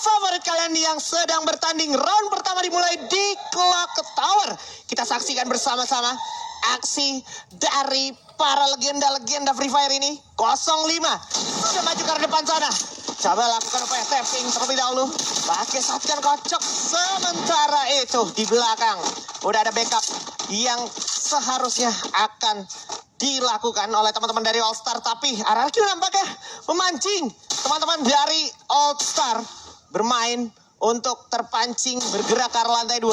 favorit kalian yang sedang bertanding. Round pertama dimulai di Clock Tower. Kita saksikan bersama-sama aksi dari para legenda-legenda Free Fire ini. 05 sudah maju ke depan sana. Coba lakukan upaya tapping terlebih dahulu. Pakai shotgun kocok. Sementara itu di belakang udah ada backup yang seharusnya akan dilakukan oleh teman-teman dari All Star. Tapi RRQ nampaknya memancing teman-teman dari All Star bermain untuk terpancing bergerak ke arah lantai 2.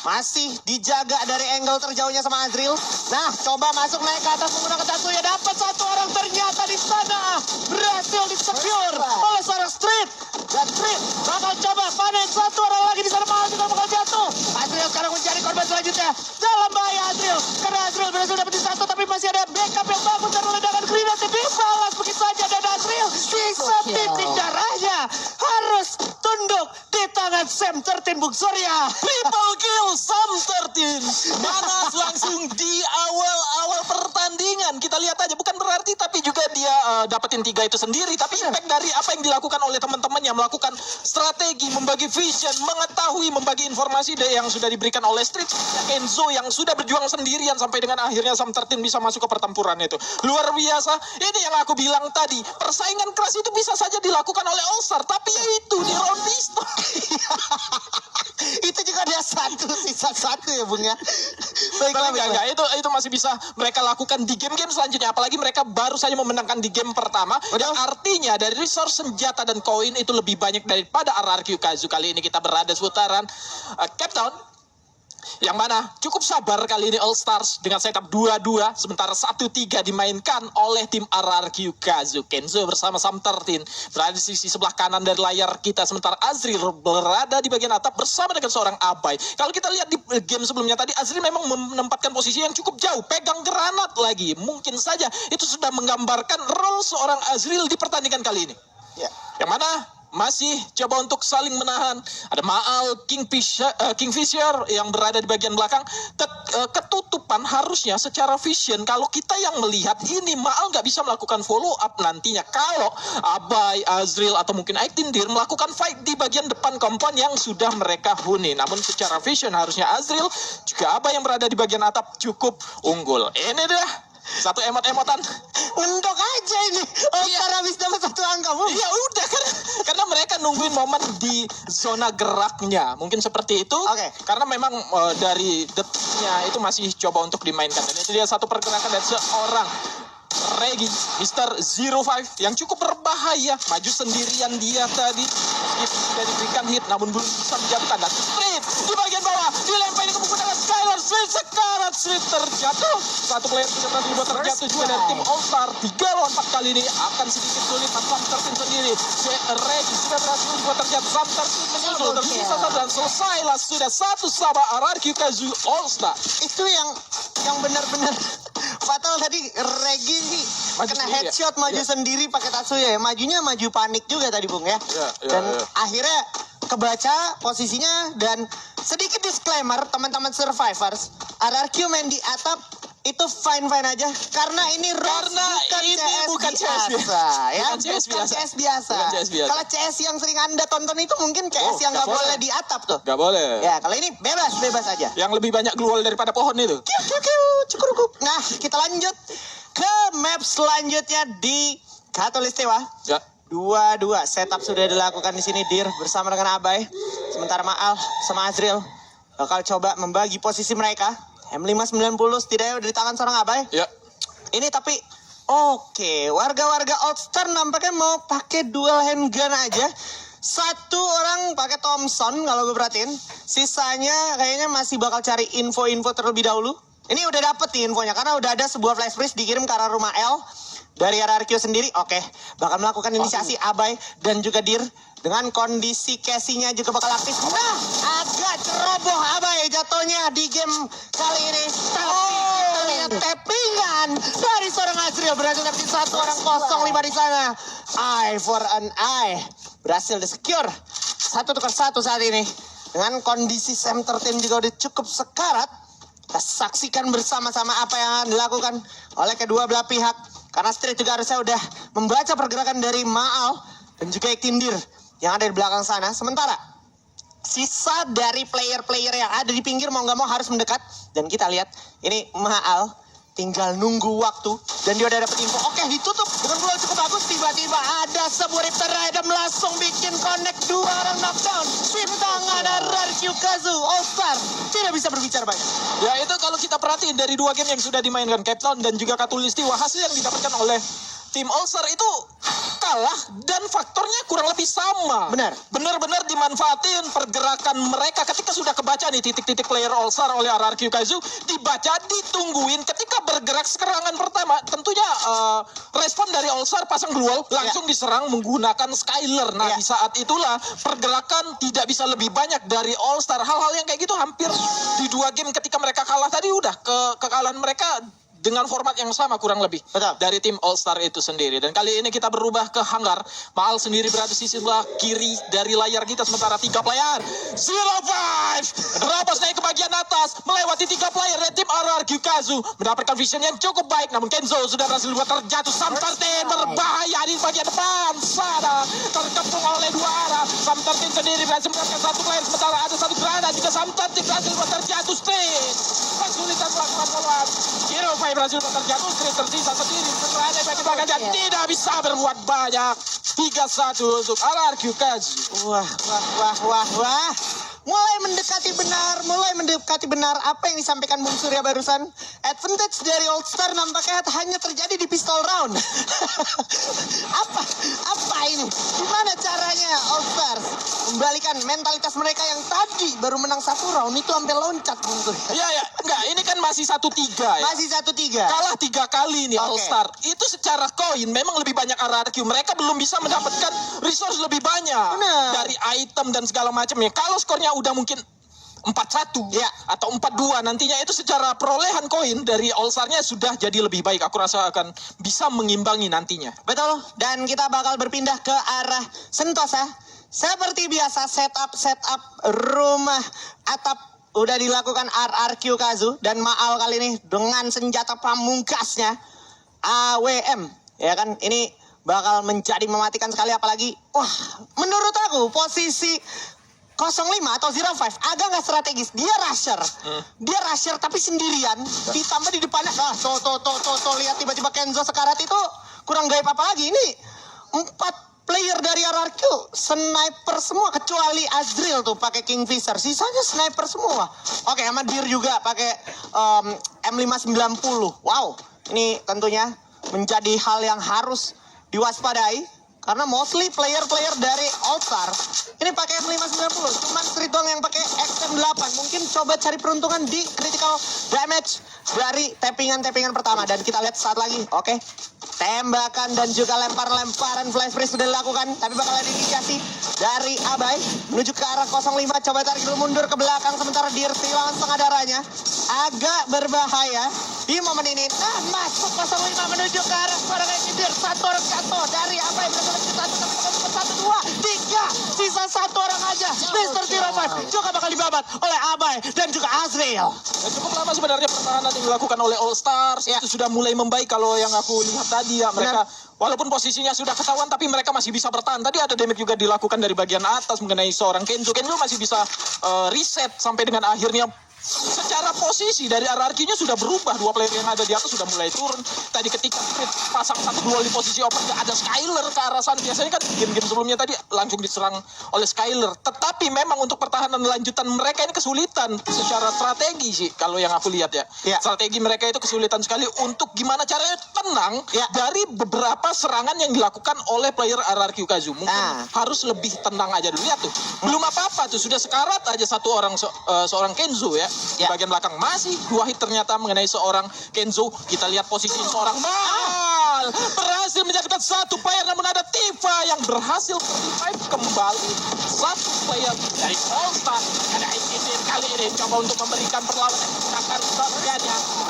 Masih dijaga dari angle terjauhnya sama Azril. Nah, coba masuk naik ke atas menggunakan Tatsuya. Dapat satu orang ternyata di sana. Berhasil di-secure oleh seorang Street. Dan Street bakal coba panen satu orang lagi di sana. Malah juga bakal jatuh. Azril sekarang mencari korban selanjutnya. Dalam bahaya Azril. Karena Azril berhasil dapetin satu. Tapi masih ada backup yang bagus. Dan ledakan grenade dibalas begitu saja. Dan Azril sisa titik darahnya harus tunduk di tangan Sam 13 Bung Surya. Triple kill Sam 13. Manas langsung di awal pertandingan. Kita lihat aja, bukan berarti tapi juga dia dapetin 3 itu sendiri. Tapi impact dari apa yang dilakukan oleh teman-temannya, melakukan strategi, membagi vision, mengetahui, membagi informasi yang sudah diberikan oleh Street. Enzo yang sudah berjuang sendirian sampai dengan akhirnya Sam 13 bisa masuk ke pertempuran itu. Luar biasa. Ini yang aku bilang tadi, persaingan keras itu bisa saja dilakukan oleh All Star. Tapi ya itu di round pistol. Itu juga ada sisa satu ya Bung ya. Baiklah, itu masih bisa mereka lakukan di game-game selanjutnya. Apalagi mereka baru saja memenangkan di game pertama. Yang artinya dari resource senjata dan koin itu lebih banyak daripada RRQ Kazu. Kali ini kita berada seputaran Cape Town, yang mana cukup sabar kali ini All Stars dengan setup 2-2, sementara 1-3 dimainkan oleh tim RRQ Kazu. Kenzo bersama Sam 13 berada di sisi sebelah kanan dari layar kita, sementara Azril berada di bagian atap bersama dengan seorang Abai. Kalau kita lihat di game sebelumnya tadi, Azril memang menempatkan posisi yang cukup jauh, pegang granat lagi. Mungkin saja itu sudah menggambarkan role seorang Azril di pertandingan kali ini. Ya. Yang mana masih coba untuk saling menahan. Ada Maal, Kingfisher yang berada di bagian belakang. Ketutupan harusnya secara vision. Kalau kita yang melihat ini, Maal nggak bisa melakukan follow up nantinya. Kalau Abai, Azril, atau mungkin Aiktindir melakukan fight di bagian depan kompon yang sudah mereka huni. Namun secara vision harusnya Azril juga Abai yang berada di bagian atap cukup unggul. Ini dah satu emot-emotan. Ngendok aja ini. All-Star habis dapat satu angka. Ya udah kan, karena mereka nungguin momen di zona geraknya. Mungkin seperti itu. Oke. Karena memang dari detiknya itu masih coba untuk dimainkan. Dan itu dia satu pergerakan dari seorang Regi, Mr. 05 yang cukup berbahaya. Maju sendirian dia tadi. Meskipun sudah diberikan hit, namun belum bisa menjatuhkan. Dan Street di bagian bawah dilempar ini menggunakan Skylar. Sekarang Street terjatuh. Satu player sudah berhasil dibuat terjatuh juga dari tim All Star. 3 lawan 4 kali ini akan sedikit sulit. Sam 13 sendiri. Regi sudah berhasil dibuat terjatuh. Sam 13 menyusul. Tersisa satu dan selesailah sudah satu sama RRQ Kazu All Star. Itu yang benar-benar fatal tadi. Regi Maju kena sendiri, headshot ya? maju Ya. sendiri pakai Tatsuya ya. Majunya maju panik juga tadi Bung ya. Dan ya. akhirnya kebaca posisinya. Dan sedikit disclaimer teman-teman survivors, RRQ main di atap itu fine-fine aja karena ini bukan CS biasa ya. Bukan CS biasa. CS biasa. Bukan CS biasa. Kalau CS yang sering Anda tonton itu mungkin CS yang nggak boleh di atap tuh. Gak boleh. Ya, kalau ini bebas aja. Yang lebih banyak glual daripada pohon itu. Cukup. Nah, kita lanjut ke map selanjutnya di Katulistiwa. Ya. 2-2 setup sudah dilakukan di sini Dir bersama dengan Abai. Sementara Maal sama Azril bakal coba membagi posisi mereka. M590 setidaknya udah di tangan seorang Abai. Ya. Ini tapi oke, warga-warga All Star nampaknya mau pakai dual handgun aja. Satu orang pakai Thompson kalau gue perhatiin. Sisanya kayaknya masih bakal cari info-info terlebih dahulu. Ini udah dapet nih infonya karena udah ada sebuah flash freeze dikirim ke arah rumah L dari RRQ sendiri. Oke, bakal melakukan inisiasi Abai dan juga Dir. Dengan kondisi Casey-nya juga bakal aktif. Nah, agak ceroboh Abai jatuhnya di game kali ini. Tapi kita lihat tappingan dari seorang Azril berhasil dapetin satu orang 05 di sana. Eye for an eye. Berhasil di-secure. 1-1 saat ini. Dengan kondisi Sam 13 juga udah cukup sekarat. Kita saksikan bersama-sama apa yang akan dilakukan oleh kedua belah pihak. Karena Street juga harusnya udah membaca pergerakan dari Maal dan juga Iktindir. yang ada di belakang sana. Sementara sisa dari player-player yang ada di pinggir mau nggak mau harus mendekat. Dan kita lihat ini Maal tinggal nunggu waktu dan dia udah dapet info. Oke, ditutup dengan peluang cukup bagus. Tiba-tiba ada sebuah Rip Rhythm langsung bikin connect, 2 orang knockdown. Sweep tangan RRQ Kazu All-Star tidak bisa berbicara banyak. Ya itu kalau kita perhatiin dari 2 game yang sudah dimainkan, Cape Town dan juga Katulistiwa, hasil yang didapatkan oleh tim All-Star itu kalah dan faktornya kurang lebih sama. Benar. Benar-benar dimanfaatin pergerakan mereka ketika sudah kebaca nih titik-titik player All-Star oleh RRQ Kaizu, dibaca, ditungguin ketika bergerak serangan pertama. Tentunya respon dari All-Star pasang glual langsung diserang menggunakan Skyler. Nah, di saat itulah pergerakan tidak bisa lebih banyak dari All-Star. Hal-hal yang kayak gitu hampir di 2 game ketika mereka kalah tadi udah kekalahan mereka dengan format yang sama kurang lebih. Betul. Dari tim All-Star itu sendiri. Dan kali ini kita berubah ke hanggar. Maal sendiri berada di sebelah kiri dari layar kita. Sementara 3 player 05 Rabas naik ke bagian atas melewati 3 player dari tim RRQ Kazu, mendapatkan vision yang cukup baik. Namun Kenzo sudah berhasil buat terjatuh. Sam13 berbahaya di bagian depan sana, terkepung oleh 2 arah. Sam13 sendiri berhasil mendapatkan 1 player, sementara ada 1 granat jika Sam13 berhasil buat terjatuh. Straight kesulitan melakukan follow-up. 05 berhasil terjatuh, tersisa sendiri. Setelah ada bagi belakang dan tidak bisa berbuat banyak. 3-1 untuk RRQ Kazu. Wah. Mulai mendekati benar apa yang disampaikan Bung Surya barusan. Advantage dari All-Star nampaknya hanya terjadi di pistol round. Apa ini? Gimana caranya All-Star membalikan mentalitas mereka yang tadi baru menang 1 round itu sampai loncat, Bung Surya? Ya, enggak, ini kan masih 1-3 ya. Masih 1-3. Kalah 3 kali nih All-Star. Itu secara koin memang lebih banyak RRQ. Mereka belum bisa mendapatkan resource lebih banyak. Benar. Dari item dan segala macamnya. Kalau skornya udah mungkin 4-1 ya, atau 4-2 nantinya, itu secara perolehan koin dari All-Star-nya sudah jadi lebih baik. Aku rasa akan bisa mengimbangi nantinya. Betul. Dan kita bakal berpindah ke arah Sentosa. Seperti biasa setup rumah atap udah dilakukan RRQ Kazu dan Maal kali ini dengan senjata pamungkasnya AWM. Ya kan, ini bakal menjadi mematikan sekali, apalagi menurut aku posisi 05 atau 05 agak nggak strategis. Dia rusher tapi sendirian, ditambah di depannya tuh lihat tiba-tiba Kenzo sekarat itu kurang gaib apa lagi. Ini 4 player dari RRQ sniper semua kecuali Azril tuh pakai Kingfisher, sisanya sniper semua. Oke, sama Dir juga pakai M590. Wow, ini tentunya menjadi hal yang harus diwaspadai. Karena mostly player-player dari All-Star ini pakai M590. Cuman Street doang yang pakai XM8. Mungkin coba cari peruntungan di critical damage dari tappingan pertama. Dan kita lihat saat lagi. Oke. Tembakan dan juga lemparan flash freeze sudah dilakukan. Tapi bakal ada inisiasi dari Abai menuju ke arah 05. Coba tarik dulu mundur ke belakang. Sementara Dir kehilangan setengah darahnya. Agak berbahaya di momen ini. Nah, masuk 05 menuju ke arah suara Dir. Satu orang jatuh dari Abai. 1, 2, 3. Sisa 1 orang aja. Mr. 05 juga bakal dibabat oleh Abai dan juga Azrael. Dan cukup lama sebenarnya pertahanan yang dilakukan oleh All Stars. Itu sudah mulai membaik kalau yang aku lihat tadi ya. Mereka walaupun posisinya sudah ketahuan tapi mereka masih bisa bertahan. Tadi ada damage juga dilakukan dari bagian atas mengenai seorang Kenzo. Kenzo masih bisa reset sampai dengan akhirnya. Secara posisi dari RRQ-nya sudah berubah. 2 player yang ada di atas sudah mulai turun. Tadi ketika Street pasang 1 duel di posisi open, ada Skyler ke arah sana. Biasanya kan game-game sebelumnya tadi langsung diserang oleh Skyler. Tetapi memang untuk pertahanan lanjutan mereka ini kesulitan secara strategi sih. Kalau yang aku lihat ya. Strategi mereka itu kesulitan sekali untuk gimana caranya tenang dari beberapa serangan yang dilakukan oleh player RRQ Kazu. Mungkin harus lebih tenang aja dulu. Lihat tuh, belum apa-apa tuh. Sudah sekarat aja 1 orang seorang Kenzo ya. Di bagian belakang masih 2 hit ternyata mengenai seorang Kenzo. Kita lihat posisi seorang Maal berhasil menjadikan 1 player, namun ada Tifa yang berhasil revive kembali 1 player dari All Star. Ada Isidin kali ini coba untuk memberikan perlawanan yang menggunakan shotgunnya,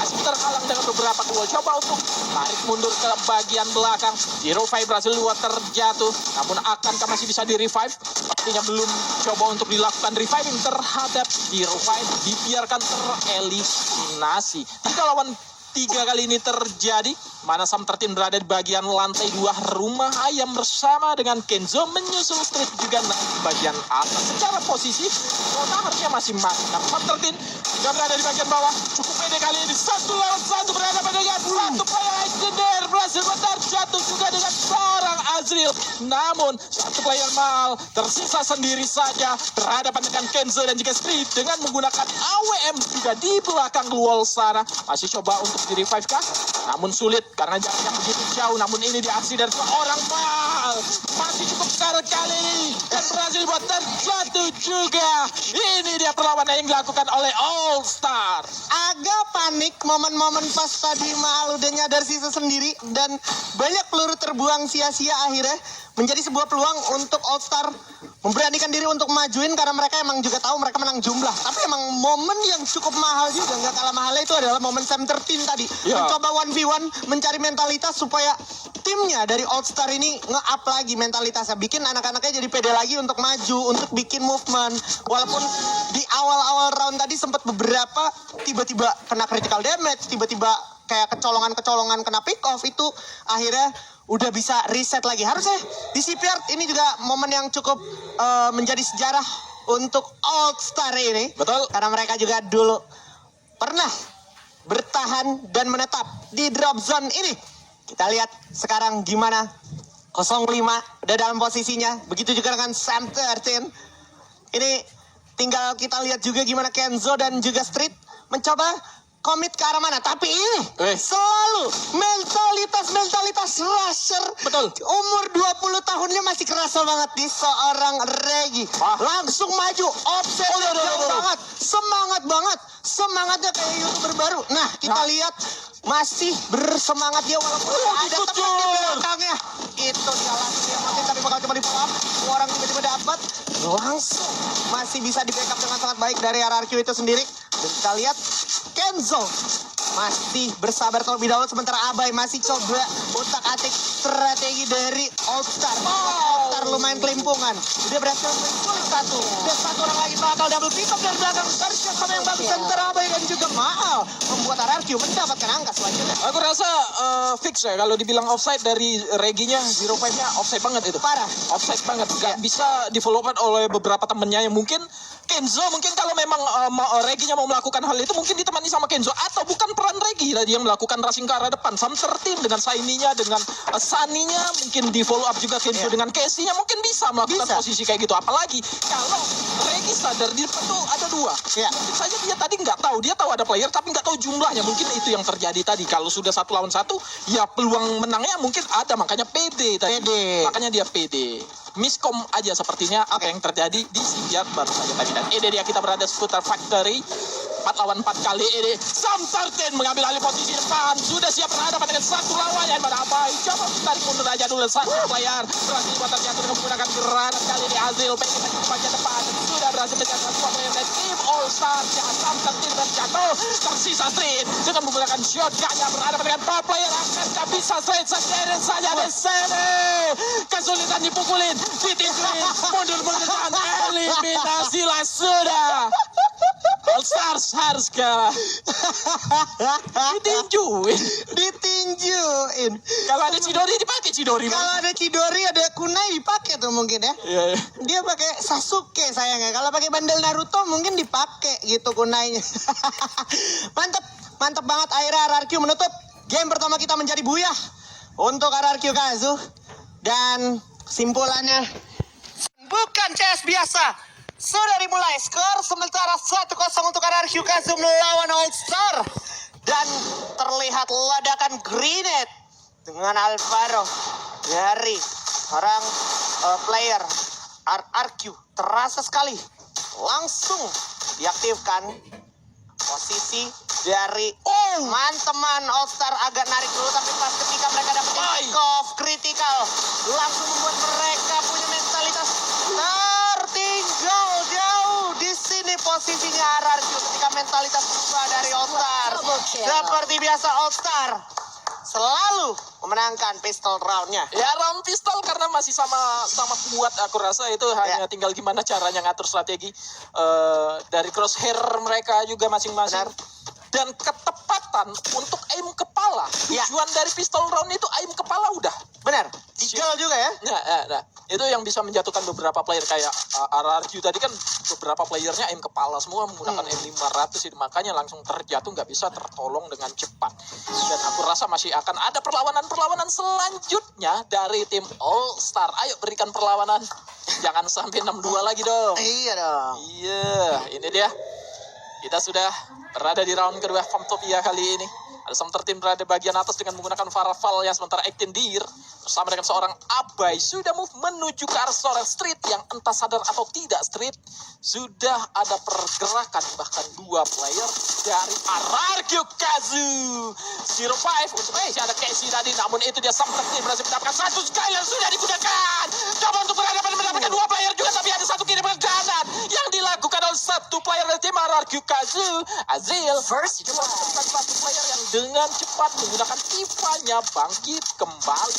masih terhalang dengan beberapa duel. Coba untuk tarik mundur ke bagian belakang. 05 berhasil buat terjatuh, namun akankah masih bisa di revive? Sepertinya belum. Coba untuk dilakukan reviving terhadap 05, dibiarkan tereliminasi. 3 lawan ketiga kali ini terjadi. Mana Sam 13 berada di bagian lantai 2 rumah ayam bersama dengan Kenzo menyusul Street juga naik di bagian atas. Secara posisi Kota harusnya masih mantap. Sam 13 juga berada di bagian bawah. Cukup pede kali ini 1 lawan 1 berhadapan dengan satu player legendary berhasil terjatuh juga dengan seorang Azril. Namun satu player Mal tersisa sendiri saja berhadapan dengan Kenzo dan juga Street dengan menggunakan AWM juga di belakang wall sana. Masih coba untuk di revive kah? Namun sulit karena jaraknya begitu jauh. Namun ini diaksi dari seorang Mal. Masih cukup besar kali ini dan berhasil buat terjatuh juga. Ini dia perlawanan yang dilakukan oleh All Star. Agak panik momen-momen pas tadi Mal udah nyadar sisa sendiri dan banyak peluru terbuang sia-sia, akhirnya menjadi sebuah peluang untuk All Star memberanikan diri untuk majuin karena mereka emang juga tahu mereka menang jumlah. Tapi emang momen yang cukup mahal juga, nggak kalah mahalnya itu adalah momen Sam 13 tadi. Ya. Mencoba 1v1, mencari mentalitas supaya timnya dari All Star ini nge-up lagi mentalitasnya. Bikin anak-anaknya jadi pede lagi untuk maju, untuk bikin movement. Walaupun di awal-awal round tadi sempat beberapa tiba-tiba kena critical damage, tiba-tiba kayak kecolongan-kecolongan kena pick off, itu akhirnya udah bisa reset lagi. Harusnya di CPR ini juga momen yang cukup menjadi sejarah untuk All Star ini. Betul. Karena mereka juga dulu pernah bertahan dan menetap di drop zone ini. Kita lihat sekarang gimana 05 udah dalam posisinya. Begitu juga dengan Sam 13. Ini tinggal kita lihat juga gimana Kenzo dan juga Street mencoba komit ke arah mana. Tapi ini selalu mentalitas rusher. Betul. Umur 20 tahunnya masih kerasa banget di seorang Regi. Langsung maju, offset jauh banget. Semangat banget. Semangatnya kayak YouTuber baru. Nah, kita lihat masih bersemangat dia walaupun ada teman di belakangnya. Itu dia langsung yang mati tapi bakal coba di follow up. Orang tiba-tiba dapat langsung masih bisa di backup dengan sangat baik dari RRQ itu sendiri. Dan kita lihat Kenzo masih bersabar terlebih dahulu sementara Abai masih coba utak-atik strategi dari All Star. All Star lumayan kelimpungan. Dia berhasil menculik satu. Dan satu orang lagi bakal double pick up dari belakang. Tersiap sama yang bagus antara Abai dan juga Maal membuat RRQ mendapatkan angka selanjutnya. Aku rasa fix ya kalau dibilang offside dari Reginya 05-nya offside banget itu. Parah. Offside banget. Gak bisa di follow up oleh beberapa temennya yang mungkin Kenzo mungkin kalau memang Reginya mau melakukan hal itu mungkin ditemani sama Kenzo atau bukan peran Regi tadi yang melakukan rushing ke arah depan. Sam 13 dengan Shiny-nya dengan Sunny-nya mungkin di follow up juga Kenzo dengan Casey-nya mungkin bisa melakukan posisi kayak gitu. Apalagi kalau Regi sadar di depan tuh ada dua. Mungkin saja dia tadi nggak tahu, dia tahu ada player tapi nggak tahu jumlahnya. Mungkin itu yang terjadi tadi. Kalau sudah 1 lawan 1 ya peluang menangnya mungkin ada, makanya pede tadi. Makanya dia pede. Miskom aja sepertinya apa yang terjadi di CPR baru saja tadi. Dan ini dia kita berada seputar factory 4 lawan 4 kali ini. Sam 13 mengambil alih posisi depan. Sudah siap berhadapan dengan satu lawannya. Pada Abai coba tarik mundur aja dulu. Satu player berhasil buat terjatuh dengan menggunakan granat kali ini. Azril pengen di bagian depan. Sudah berhasil menjatuhkan semua player dari tim All Star. Sam 13 terjatuh. Tersisa Street dengan menggunakan shotgun-nya berhadapan dengan 4 player. Akankah bisa Street sendiri saja di sini. Kesulitan dipukulin. Ditinjuin. Mundur-mundur dan eliminasi lah sudah. All Stars harus kalah. Ditinjuin. Kalau ada Chidori dipakai Chidori. Kalau ada Chidori ada Kunai dipakai tuh mungkin ya. Iya. Dia pakai Sasuke sayangnya. Kalau pakai bandel Naruto mungkin dipakai gitu kunainya. Mantap banget. Akhirnya RRQ menutup game pertama kita menjadi buyah untuk RRQ Kazu. Dan simpulannya bukan CS biasa. Sudah dimulai skor sementara 1-0 untuk RRQ Kazu melawan All Star. Dan terlihat ledakan grenade dengan Alvaro dari orang player RRQ. Terasa sekali. Langsung diaktifkan posisi dari teman-teman All Star agak narik dulu. Tapi pas ketika mereka dapat pick off critical langsung membuat mereka punya mentalitas tertinggal jauh. Di sini posisinya RRQ ketika mentalitas berubah dari All Star. Seperti biasa All Star selalu memenangkan pistol roundnya. Ya round pistol karena masih sama kuat, aku rasa itu hanya tinggal gimana caranya ngatur strategi dari crosshair mereka juga masing-masing. dan ketepatan untuk aim kepala. Tujuan dari pistol round itu aim kepala udah. Benar. Digal juga ya. Nah, itu yang bisa menjatuhkan beberapa player kayak RRQ tadi kan beberapa playernya aim kepala semua menggunakan M500 itu makanya langsung terjatuh nggak bisa tertolong dengan cepat. Dan aku rasa masih akan ada perlawanan selanjutnya dari tim All Star. Ayo berikan perlawanan. Jangan sampai 6-2 lagi dong. Iya dong. Iya, ini dia. Kita sudah berada di round kedua Famtopia kali ini. Ada Sumter Team berada bagian atas dengan menggunakan Farafal yang sementara Ektindir bersama dengan seorang Abai sudah move menuju ke arah seorang Street yang entah sadar atau tidak Street. Sudah ada pergerakan bahkan dua player dari RRQ Kazu 05 untuk ada Casey tadi, namun itu dia Sumter Team berhasil mendapatkan satu Skyler sudah digunakan. Coba untuk berhadapan mendapatkan dua player juga, tapi ada satu kiriman kanan yang dilakukan oleh satu player dari tim RRQ Kazu Azil. First Coba mendapatkan satu player yang dengan cepat menggunakan Tifa-nya bangkit kembali.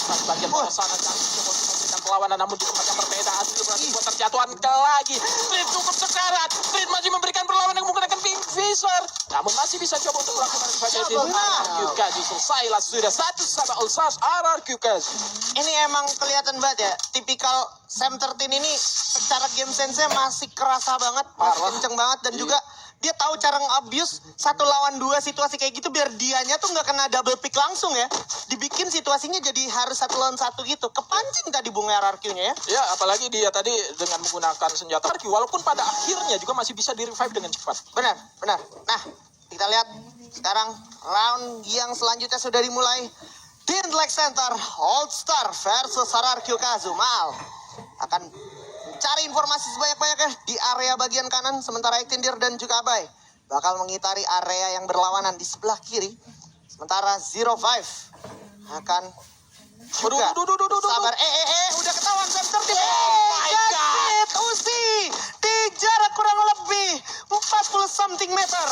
Bagian bawah sana cantik coba untuk memberikan perlawanan, namun di tempat yang berbeda Azil berhasil buat terjatuhan lagi. Street cukup sekarat. Street masih memberikan perlawanan menggunakan Kingfisher, namun masih bisa coba untuk melakukan sebagai tim RRQ Kazu. Selesailah sudah 1-1 All Stars RRQ Kazu. Ini emang kelihatan banget ya, tipikal Sam 13 ini secara game sense-nya masih kerasa banget, masih Parah. kenceng banget, dan juga dia tahu cara nge-abuse 1 lawan 2 situasi kayak gitu biar dianya tuh nggak kena double pick langsung ya. Dibikin situasinya jadi harus 1 lawan 1 gitu. Kepancing tadi Bung RRQ-nya ya. Ya, apalagi dia tadi dengan menggunakan senjata RRQ, walaupun pada akhirnya juga masih bisa di-revive dengan cepat. Benar, benar. Nah, kita lihat sekarang round yang selanjutnya sudah dimulai. Dean Black Center, All Star versus RRQ Kazu. Mal akan cari informasi sebanyak-banyaknya di area bagian kanan, sementara Ektindir dan juga Abai bakal mengitari area yang berlawanan di sebelah kiri. Sementara 05 akan juga sabar. Udah ketahuan Sam 13. Oh my God. Uzi di jarak kurang lebih 40 something meter.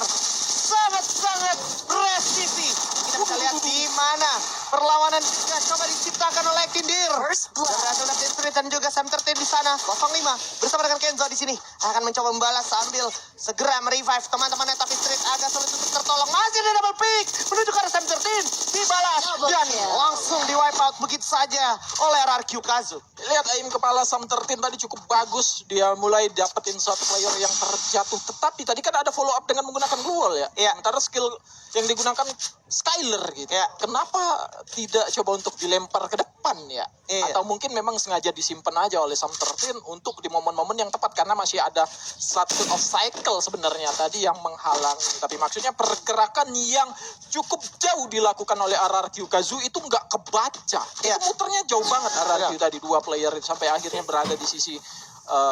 Sangat-sangat presisi. Kita bisa lihat di mana perlawanan juga coba diciptakan oleh Ektindir. First blood. Dan berhasil dari Street dan juga Sam 13 di sana. 05 bersama dengan Kenzo di sini akan mencoba membalas sambil segera merevive teman-temannya, tapi Street agak sulit untuk tertolong. Masih ada double pick menuju ke arah Sam 13, dibalas dan langsung di wipe out begitu saja oleh RRQ Kazu. Lihat aim kepala Sam 13 tadi cukup bagus. Dia mulai dapetin satu player yang terjatuh. Tetapi tadi kan ada follow up dengan menggunakan Gluol ya. Iya. Sementara skill yang digunakan Skyler gitu. Iya. Kenapa tidak coba untuk dilempar ke depan ya? Iya. Atau mungkin memang sengaja disimpan aja oleh Sam 13 untuk di momen-momen yang tepat. Karena masih ada satu off cycle sebenarnya tadi yang menghalang. Tapi maksudnya pergerakan yang cukup jauh dilakukan oleh RRQ Kazu itu nggak kebaca. Iya. Itu muternya jauh banget RRQ Iya. tadi, dua player itu sampai akhirnya berada di sisi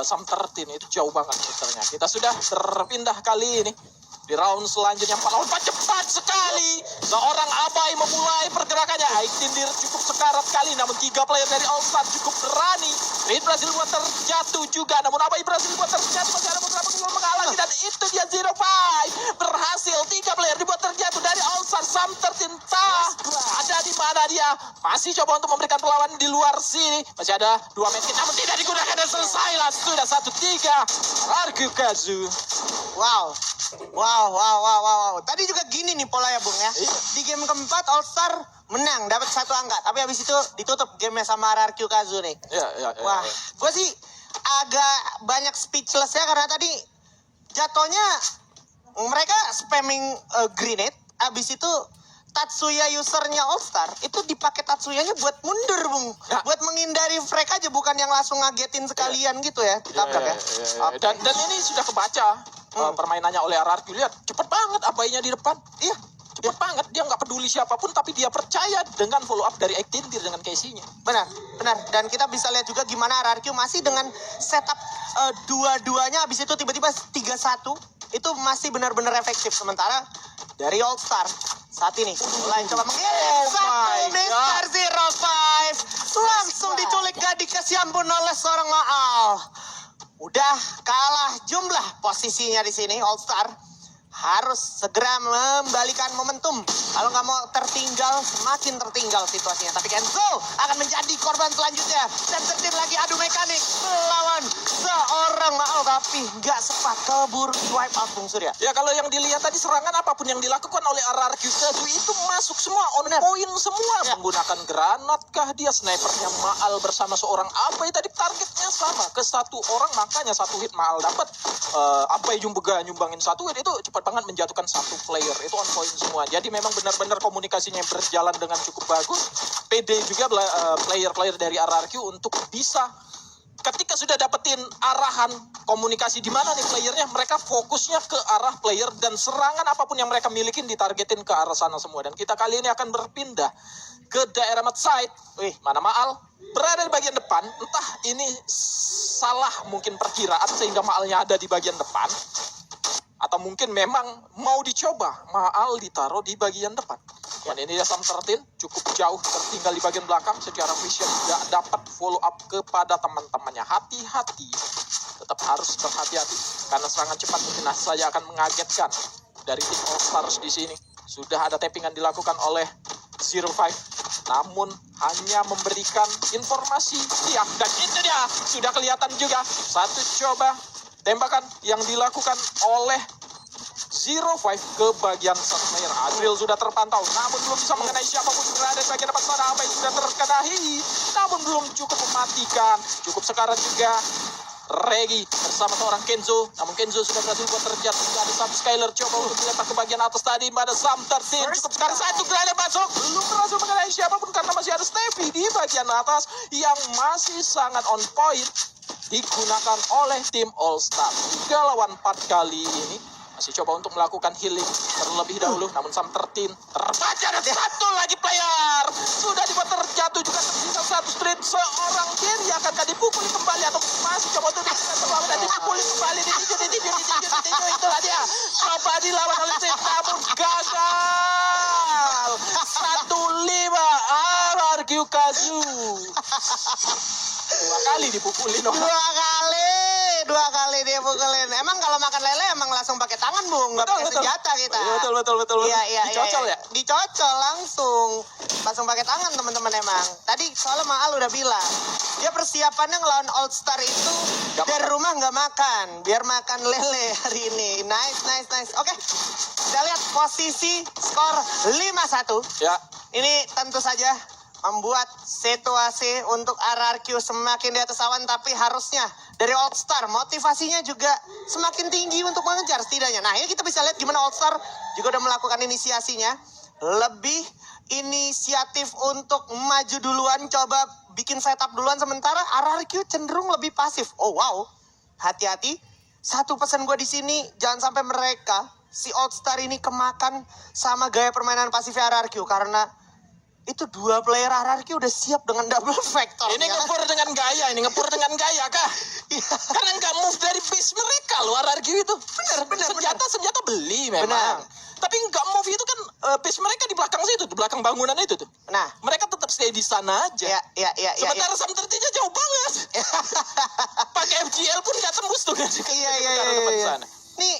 Sam 13 itu jauh banget muternya. Kita sudah berpindah kali ini di round selanjutnya. 4 lawan 4 cepat sekali. Seorang Abai memulai pergerakannya. Ektindir cukup sekarat kali, namun 3 player dari All Star cukup berani. Reed berhasil buat terjatuh juga, namun Abai berhasil buat terjatuh. Masih ada beberapa gol menghalangi, dan itu dia 05 berhasil. 3 player dibuat terjatuh dari All Star. Sam 13 ada di mana dia? Masih coba untuk memberikan perlawanan di luar sini. Masih ada 2 medkit, namun tidak digunakan dan selesailah. Sudah 1-3 RRQ Kazu. Wow. Tadi juga gini nih polanya Bung ya. Iya. Di game keempat All Star menang, dapat 1 angka. Tapi habis itu ditutup gamenya sama RRQ Kazu nih. Ya. Wah, gue sih agak banyak speechless ya, karena tadi jatuhnya mereka spamming grenade. Habis itu Tatsuya usernya All Star itu dipakai Tatsuyanya buat mundur Bung, Ya. buat menghindari frag aja, bukan yang langsung ngagetin sekalian gitu ya. Ditabrak ya. Oke. Dan ini sudah kebaca permainannya oleh RRQ. Lihat, cepet banget Abainya di depan. Iya. Cepet banget, dia nggak peduli siapapun, tapi dia percaya dengan follow up dari Ektindir dengan Casey-nya. Benar. Dan kita bisa lihat juga gimana RRQ masih dengan setup dua-duanya, habis itu tiba-tiba 3-1. Itu masih benar-benar efektif. Sementara dari All Star saat ini mulai coba mengirim satu Mr. 05. Langsung diculik, gak dikasih ampun oleh seorang Maal. Udah kalah jumlah posisinya di sini. All Star harus segera membalikan momentum. Kalau nggak mau tertinggal, semakin tertinggal situasinya. Tapi Kenzo akan menjadi korban selanjutnya. Dan terjadi lagi adu mekanik melawan seorang Maal. tapi nggak sempat keburu di wipe out Bung Surya. Ya kalau yang dilihat tadi serangan apapun yang dilakukan oleh RRQ Kazu itu masuk semua on point semua. Ya. Menggunakan granat kah dia, snipernya Maal bersama seorang Abai tadi targetnya sama ke satu orang, makanya satu hit Maal dapat. Abai juga nyumbangin satu hit, itu cepat banget menjatuhkan satu player, itu on point semua. Jadi memang benar-benar komunikasinya berjalan dengan cukup bagus. PD juga player-player dari RRQ untuk bisa ketika sudah dapetin arahan komunikasi di mana nih playernya, mereka fokusnya ke arah player dan serangan apapun yang mereka milikin ditargetin ke arah sana semua. Dan kita kali ini akan berpindah ke daerah mid side. Wih, mana Maal? Berada di bagian depan. Entah ini salah mungkin perkiraan sehingga Maalnya ada di bagian depan. Atau mungkin memang mau dicoba Maal ditaruh di bagian depan. Dan ini dia Sam 13 cukup jauh tertinggal di bagian belakang. Secara vision tidak dapat follow up kepada teman-temannya. Hati-hati, tetap harus berhati-hati karena serangan cepat mungkin saja akan mengagetkan dari tim All Stars di sini. Sudah ada tappingan dilakukan oleh 05, namun hanya memberikan informasi siap, dan itu dia sudah kelihatan juga satu coba tembakan yang dilakukan oleh 05 ke bagian satu player. Azril sudah terpantau, namun belum bisa mengenai siapapun berada di bagian depan sana. Apa yang sudah terkena hit, namun belum cukup mematikan. Cukup sekarang juga Regi bersama seorang Kenzo, namun Kenzo sudah berhasil buat terjatuh. Juga ada Sam Skyler coba untuk dilempar ke bagian atas tadi pada Sam 13. Cukup sekarang satu granat masuk, belum berhasil mengenai siapapun karena masih ada Steffi di bagian atas yang masih sangat on point digunakan oleh tim All Star. 3 lawan 4 kali ini masih coba untuk melakukan healing terlebih dahulu, namun Sam 13 terbaca dan satu lagi player sudah dibuat terjatuh. Juga tersisa satu street, seorang kiri akankah dipukuli kembali atau masih coba untuk terlalu dan dipukuli kembali, ditinju itulah dia coba dilawan oleh Street namun gagal. 1-5 RRQ Kazu. 2 kali dipukulin. Dua kali dia pukulin. Emang kalau makan lele emang langsung pakai tangan, Bung, nggak pakai senjata kita. Betul. Iya. Dicocol ya? Dicocol langsung pakai tangan teman-teman. Emang tadi soalnya Maal udah bilang dia persiapannya ngelawan All Star itu dari rumah nggak makan, biar makan lele hari ini. Nice. Oke, kita lihat posisi skor 5-1. Ya. Ini tentu saja membuat situasi untuk RRQ semakin di atas awan, tapi harusnya dari All Star motivasinya juga semakin tinggi untuk mengejar setidaknya. Nah, ini kita bisa lihat gimana All Star juga udah melakukan inisiasinya, lebih inisiatif untuk maju duluan, coba bikin setup duluan, sementara RRQ cenderung lebih pasif. Oh wow, hati-hati. Satu pesan gue di sini, jangan sampai mereka si All Star ini kemakan sama gaya permainan pasif RRQ, karena itu 2 player RRQ udah siap dengan double vector. Ini ngepur dengan gaya kah? Iya. Karena nggak move dari base mereka loh RRQ itu. Benar. Senjata beli memang. Benar. Tapi nggak move itu kan base mereka di belakang situ, di belakang bangunan itu tuh. Nah, Mereka tetap stay di sana aja. ya. Sementara Sam 13 jauh banget. Pakai FGL pun nggak tembus tuh kan. Iya. Nih,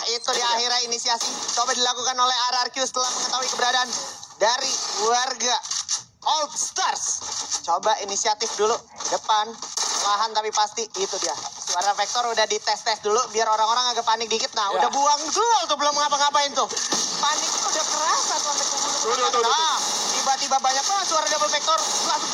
itu di akhirnya inisiasi coba dilakukan oleh RRQ setelah mengetahui keberadaan dari warga All Stars. Coba inisiatif dulu depan, lahan tapi pasti itu dia. Suara vektor udah dites dulu biar orang-orang agak panik dikit. Nah, udah buang dulu tuh, belum ngapa-ngapain tuh. Panik udah kerasa tuh sampai ke mulut. Nah, tiba-tiba banyak banget suara double vektor. Langsung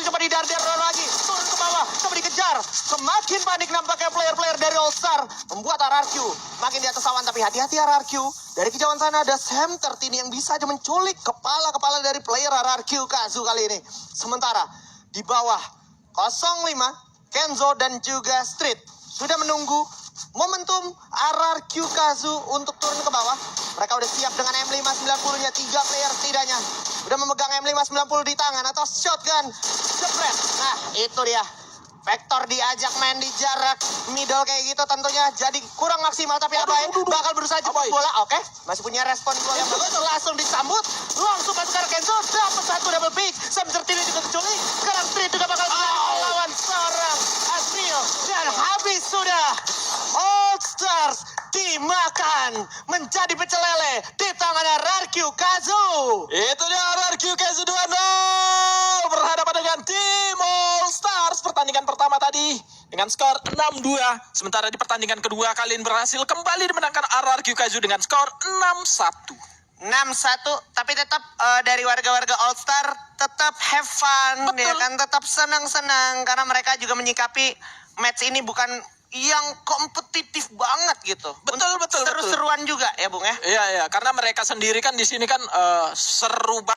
coba didarder lagi. Turun ke bawah, coba dikejar. Semakin panik nampaknya player-player dari All Star, membuat RRQ makin di atas awan. Tapi hati-hati RRQ, dari kejauhan sana ada Sam 13 yang bisa aja menculik kepala-kepala dari player RRQ Kazu kali ini. Sementara di bawah 05, Kenzo dan juga Street sudah menunggu momentum RRQ Kazu untuk turun ke bawah. Mereka udah siap dengan M590-nya, 3 player setidaknya udah memegang M590 di tangan atau shotgun jepret. Nah, itu dia. Vektor diajak main di jarak middle kayak gitu tentunya jadi kurang maksimal, tapi Abai bakal berusaha jemput bola. Oke, masih punya respon bola yang bagus, langsung disambut, langsung masuk ke Kenzo, dapat satu double pick. Sam tertili juga kecuali, sekarang Street juga bakal melawan seorang Azril, dan habis sudah. All Stars dimakan menjadi pecel lele di tangan RRQ Kazu. Itu dia RRQ Kazu 2-0 berhadapan dengan tim All Stars. Pertandingan pertama tadi terjadi dengan skor 6-2. Sementara di pertandingan kedua, kalian berhasil kembali dimenangkan RRQ Kaizo dengan skor 6-1. 6-1, tapi tetap dari warga-warga All Star tetap have fun, Betul. ya kan, tetap senang-senang karena mereka juga menyikapi match ini bukan yang kompetitif banget gitu. Betul. Seru-seruan juga ya, Bung ya. Iya, karena mereka sendiri kan di sini kan seru banget.